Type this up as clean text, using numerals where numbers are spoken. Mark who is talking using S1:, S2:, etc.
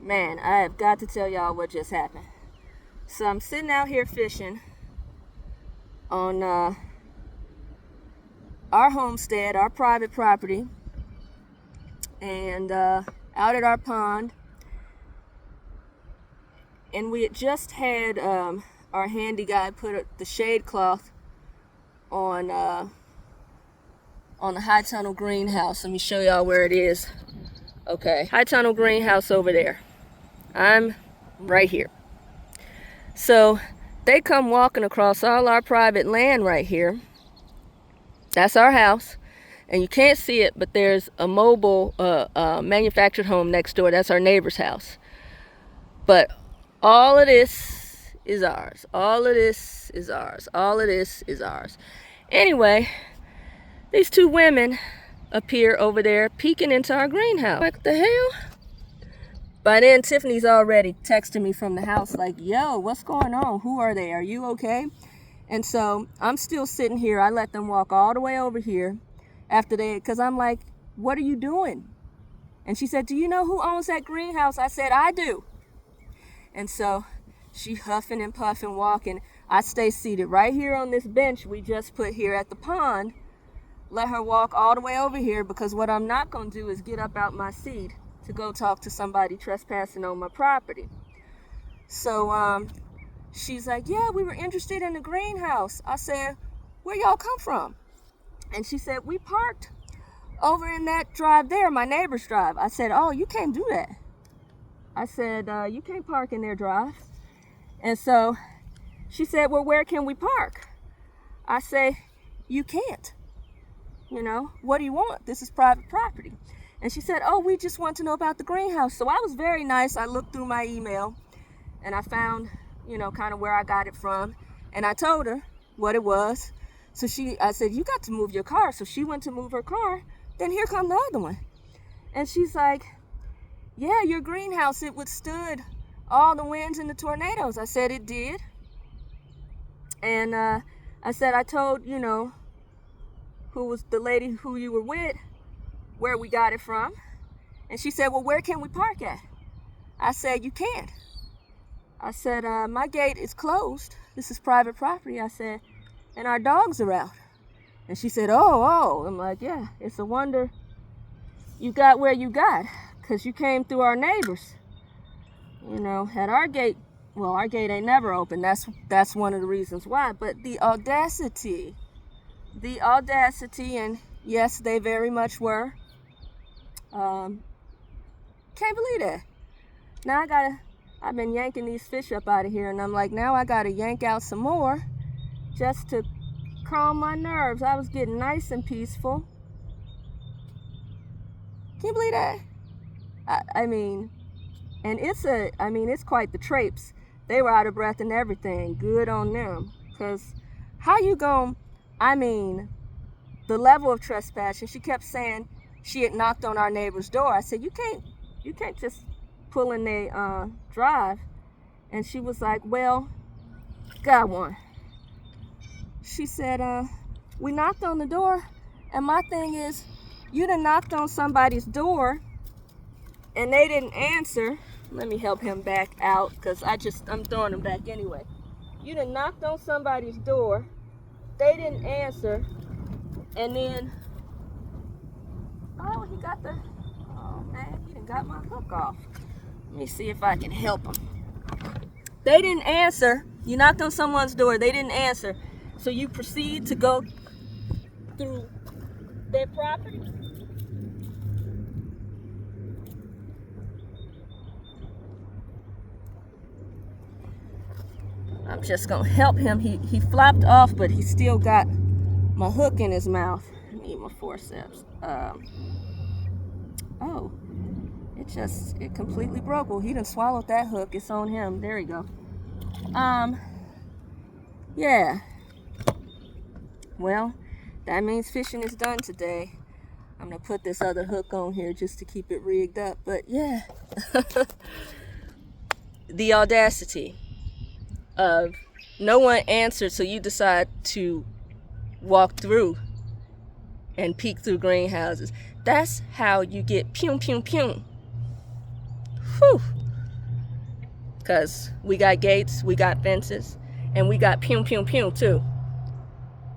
S1: Man, I have got to tell y'all what just happened. So I'm sitting out here fishing on our homestead, our private property, and out at our pond. And we had just had our handy guy put the shade cloth on the high tunnel greenhouse. Let me show y'all where it is. Okay, high tunnel greenhouse over there. I'm right here. So they come walking across all our private land right here. That's our house, and you can't see it, but there's a mobile manufactured home next door. That's our neighbor's house. But all of this is ours. All of this is ours. All of this is ours. Anyway, these two women appear over there peeking into our greenhouse. What the hell? By then, Tiffany's already texting me from the house like, yo, what's going on? Who are they? Are you okay? And so I'm still sitting here. I let them walk all the way over here after because I'm like, what are you doing? And she said, do you know who owns that greenhouse? I said, I do. And so she huffing and puffing, walking. I stay seated right here on this bench we just put here at the pond. Let her walk all the way over here, because what I'm not going to do is get up out my seat to go talk to somebody trespassing on my property. So she's like, yeah, we were interested in the greenhouse. I said, where y'all come from? And she said, we parked over in that drive there, my neighbor's drive. I said, oh, you can't do that. I said, you can't park in their drive. And so she said, well, where can we park? I say, you can't. You know, what do you want? This is private property. And she said, oh, we just want to know about the greenhouse. So I was very nice. I looked through my email and I found, you know, kind of where I got it from. And I told her what it was. So I said, you got to move your car. So she went to move her car. Then here come the other one. And she's like, yeah, your greenhouse, it withstood all the winds and the tornadoes. I said, it did. And I said, I told, you know, who was the lady who you were with, where we got it from. And she said, well, where can we park at? I said, you can't. I said, my gate is closed. This is private property. I said, and our dogs are out. And she said, oh. I'm like, yeah, it's a wonder you got where you got, because you came through our neighbors. You know, at our gate, well, our gate ain't never open. That's one of the reasons why. But the audacity, and yes, they very much were. Can't believe that. Now I've been yanking these fish up out of here, and I'm like, now I gotta yank out some more just to calm my nerves. I was getting nice and peaceful. Can you believe that? I mean, and it's quite the traipse. They were out of breath and everything. Good on them. Because how you gon', the level of trespassing, she kept saying she had knocked on our neighbor's door. I said, you can't just pull in their drive. And she was like, well, got one. She said, we knocked on the door, and my thing is, you done knocked on somebody's door and they didn't answer. Let me help him back out, because I'm throwing him back anyway. You done knocked on somebody's door, they didn't answer, and then, oh man, he done got my hook off. Let me see if I can help him. They didn't answer. You knocked on someone's door, they didn't answer. So you proceed to go through their property. I'm just gonna help him. He flopped off, but he still got my hook in his mouth. I need my forceps. Oh, it completely broke. Well, he done swallowed that hook. It's on him. There we go. Yeah. Well, that means fishing is done today. I'm gonna put this other hook on here just to keep it rigged up. But yeah, the audacity of no one answered, so you decide to walk through and peek through greenhouses. That's how you get pew pew pew. Whew. because we got gates, we got fences, and we got pew pew pew too.